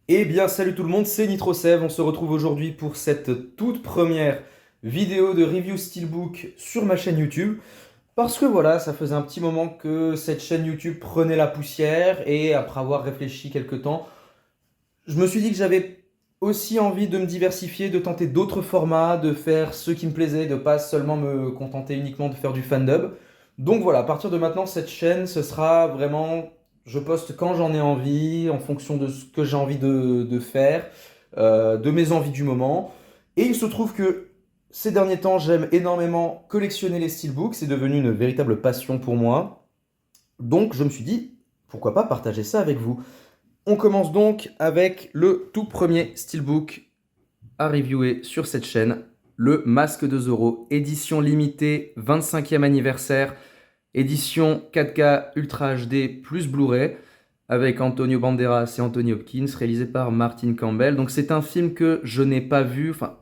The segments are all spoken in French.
Eh bien, salut tout le monde, c'est NitroSev. On se retrouve aujourd'hui pour cette toute première vidéo de review Steelbook sur ma chaîne YouTube. Parce que voilà, ça faisait un petit moment que cette chaîne YouTube prenait la poussière et après avoir réfléchi quelques temps, je me suis dit que j'avais aussi envie de me diversifier, de tenter d'autres formats, de faire ce qui me plaisait, de pas seulement me contenter uniquement de faire du fandub. Donc voilà, à partir de maintenant, cette chaîne, ce sera vraiment, je poste quand j'en ai envie, en fonction de ce que j'ai envie de faire, de mes envies du moment. Et il se trouve que ces derniers temps, j'aime énormément collectionner les steelbooks, c'est devenu une véritable passion pour moi. Donc je me suis dit, pourquoi pas partager ça avec vous. On commence donc avec le tout premier steelbook à reviewer sur cette chaîne, le Masque de Zorro, édition limitée 25e anniversaire, édition 4K Ultra HD plus Blu-ray, avec Antonio Banderas et Anthony Hopkins, réalisé par Martin Campbell. Donc c'est un film que je n'ai pas vu, enfin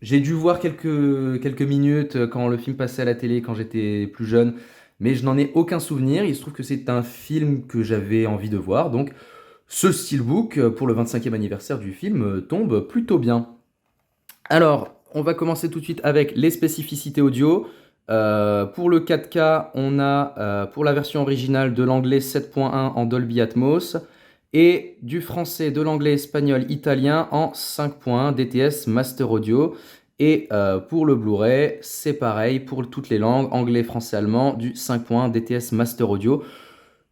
j'ai dû voir quelques minutes quand le film passait à la télé quand j'étais plus jeune, mais je n'en ai aucun souvenir. Il se trouve que c'est un film que j'avais envie de voir, donc ce steelbook, pour le 25e anniversaire du film, tombe plutôt bien. Alors, on va commencer tout de suite avec les spécificités audio. Pour le 4K, on a pour la version originale de l'anglais 7.1 en Dolby Atmos et du français, de l'anglais, espagnol, italien en 5.1 DTS Master Audio. Et pour le Blu-ray, c'est pareil pour toutes les langues, anglais, français, allemand, du 5.1 DTS Master Audio.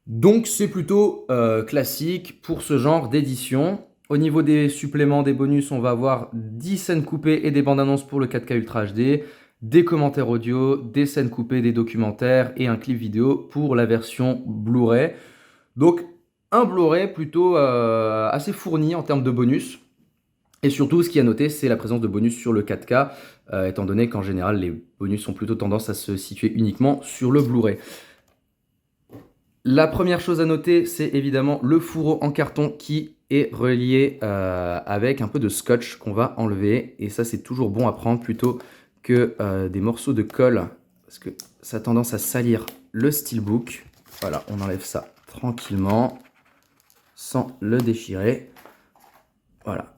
Donc c'est plutôt classique pour ce genre d'édition. Au niveau des suppléments, des bonus, on va avoir 10 scènes coupées et des bandes annonces pour le 4K Ultra HD, des commentaires audio, des scènes coupées, des documentaires et un clip vidéo pour la version Blu-ray. Donc un Blu-ray plutôt assez fourni en termes de bonus. Et surtout, ce qui est à noter, c'est la présence de bonus sur le 4K, étant donné qu'en général, les bonus ont plutôt tendance à se situer uniquement sur le Blu-ray. La première chose à noter, c'est évidemment le fourreau en carton qui est relié avec un peu de scotch qu'on va enlever. Et ça, c'est toujours bon à prendre plutôt que des morceaux de colle, parce que ça a tendance à salir le steelbook. Voilà, on enlève ça tranquillement, sans le déchirer. Voilà.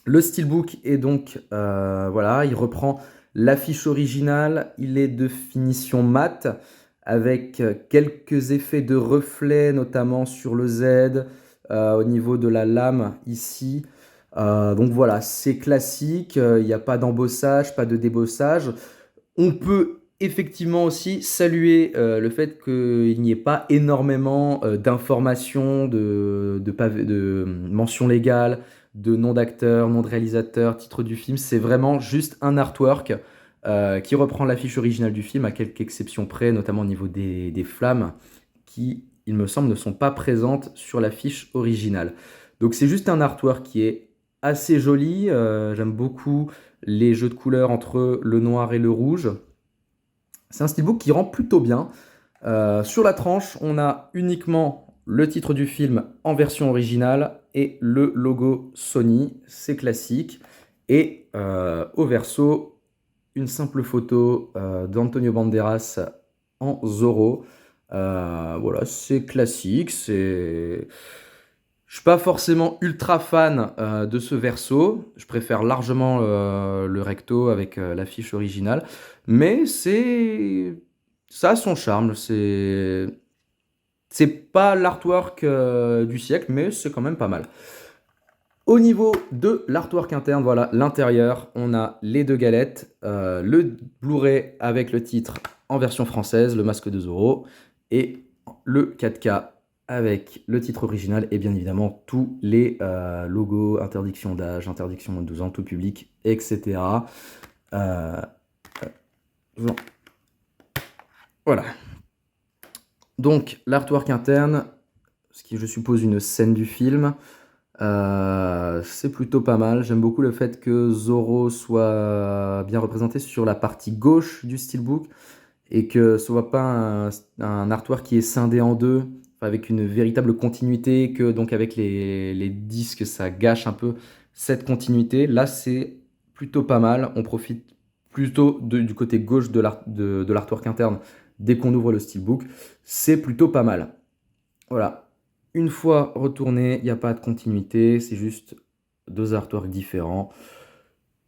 Le steelbook est donc, voilà, il reprend l'affiche originale, il est de finition mat, avec quelques effets de reflet, notamment sur le Z, au niveau de la lame ici. Donc voilà, c'est classique, il n'y a pas d'embossage, pas de débossage. On peut effectivement aussi saluer le fait qu'il n'y ait pas énormément d'informations, de mentions légales, de nom d'acteur, nom de réalisateur, titre du film. C'est vraiment juste un artwork qui reprend l'affiche originale du film, à quelques exceptions près, notamment au niveau des flammes, qui, il me semble, ne sont pas présentes sur l'affiche originale. Donc c'est juste un artwork qui est assez joli. J'aime beaucoup les jeux de couleurs entre le noir et le rouge. C'est un steelbook qui rend plutôt bien. Sur la tranche, on a uniquement le titre du film en version originale et le logo Sony, c'est classique. Et au verso, une simple photo d'Antonio Banderas en Zorro. Voilà, c'est classique. Je suis pas forcément ultra fan de ce verso. Je préfère largement le recto avec l'affiche originale. Mais ça a son charme. C'est pas l'artwork du siècle, mais c'est quand même pas mal. Au niveau de l'artwork interne, voilà l'intérieur, on a les deux galettes, le Blu-ray avec le titre en version française, le Masque de Zorro, et le 4K avec le titre original et bien évidemment tous les logos, interdiction d'âge, interdiction moins de 12 ans, tout public, etc. Euh, bon, voilà. Donc l'artwork interne, ce qui je suppose une scène du film. C'est plutôt pas mal. J'aime beaucoup le fait que Zorro soit bien représenté sur la partie gauche du steelbook et que ce soit pas un artwork qui est scindé en deux, enfin, avec une véritable continuité, que donc avec les disques ça gâche un peu cette continuité. Là, c'est plutôt pas mal. On profite plutôt du côté gauche de l'artwork interne dès qu'on ouvre le steelbook. C'est plutôt pas mal. Voilà. Une fois retourné, il n'y a pas de continuité, c'est juste deux artworks différents.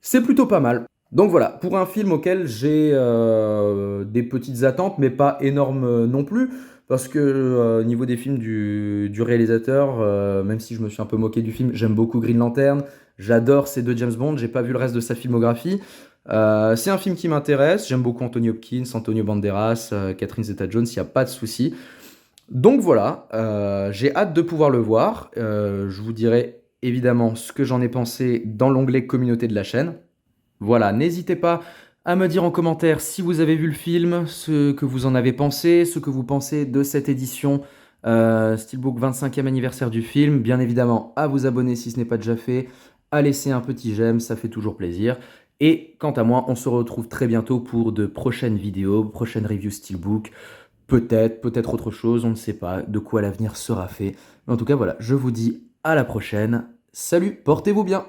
C'est plutôt pas mal. Donc voilà, pour un film auquel j'ai des petites attentes, mais pas énormes non plus, parce que au niveau des films du réalisateur, même si je me suis un peu moqué du film, j'aime beaucoup Green Lantern, j'adore ces deux James Bond, j'ai pas vu le reste de sa filmographie. C'est un film qui m'intéresse, j'aime beaucoup Anthony Hopkins, Antonio Banderas, Catherine Zeta-Jones, il n'y a pas de souci. Donc voilà, j'ai hâte de pouvoir le voir. Je vous dirai évidemment ce que j'en ai pensé dans l'onglet communauté de la chaîne. Voilà, n'hésitez pas à me dire en commentaire si vous avez vu le film, ce que vous en avez pensé, ce que vous pensez de cette édition Steelbook 25e anniversaire du film. Bien évidemment, à vous abonner si ce n'est pas déjà fait, à laisser un petit j'aime, ça fait toujours plaisir. Et quant à moi, on se retrouve très bientôt pour de prochaines vidéos, prochaines reviews Steelbook. Peut-être autre chose, on ne sait pas de quoi l'avenir sera fait. Mais en tout cas, voilà, je vous dis à la prochaine. Salut, portez-vous bien!